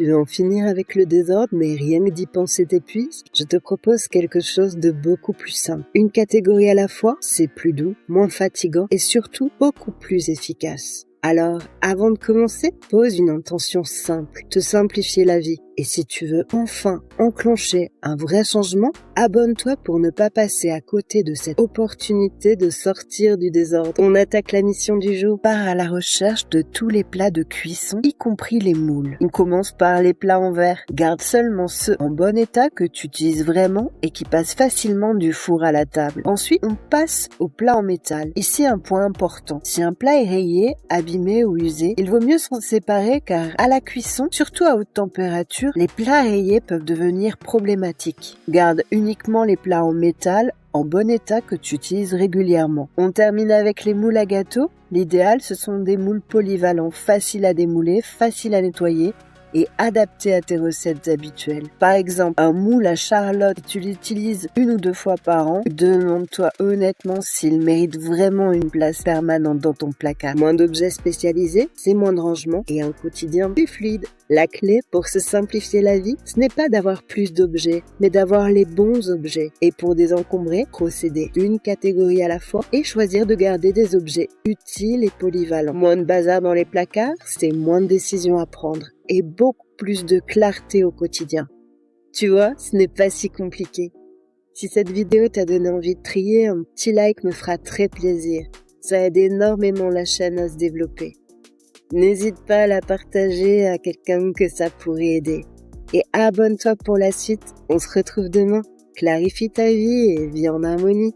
Tu veux en finir avec le désordre, mais rien que d'y penser t'épuise? Je te propose quelque chose de beaucoup plus simple. Une catégorie à la fois, c'est plus doux, moins fatigant et surtout beaucoup plus efficace. Alors, avant de commencer, pose une intention simple, te simplifier la vie. Et si tu veux enfin enclencher un vrai changement, abonne-toi pour ne pas passer à côté de cette opportunité de sortir du désordre. On attaque la mission du jour, part à la recherche de tous les plats de cuisson, y compris les moules. On commence par les plats en verre. Garde seulement ceux en bon état que tu utilises vraiment et qui passent facilement du four à la table. Ensuite, on passe aux plats en métal. Ici, un point important. Si un plat est rayé, abîmé ou usé, il vaut mieux s'en séparer car à la cuisson, surtout à haute température, les plats rayés peuvent devenir problématiques. Garde uniquement les plats en métal en bon état que tu utilises régulièrement. On termine avec les moules à gâteau. L'idéal, ce sont des moules polyvalents, faciles à démouler, faciles à nettoyer et adaptés à tes recettes habituelles. Par exemple, un moule à Charlotte, tu l'utilises 1 ou 2 fois par an. Demande-toi honnêtement s'il mérite vraiment une place permanente dans ton placard. Moins d'objets spécialisés, c'est moins de rangement et un quotidien plus fluide. La clé pour se simplifier la vie, ce n'est pas d'avoir plus d'objets, mais d'avoir les bons objets. Et pour désencombrer, procéder une catégorie à la fois et choisir de garder des objets utiles et polyvalents. Moins de bazar dans les placards, c'est moins de décisions à prendre et beaucoup plus de clarté au quotidien. Tu vois, ce n'est pas si compliqué. Si cette vidéo t'a donné envie de trier, un petit like me fera très plaisir. Ça aide énormément la chaîne à se développer. N'hésite pas à la partager à quelqu'un que ça pourrait aider. Et abonne-toi pour la suite. On se retrouve demain. Clarifie ta vie et vis en harmonie.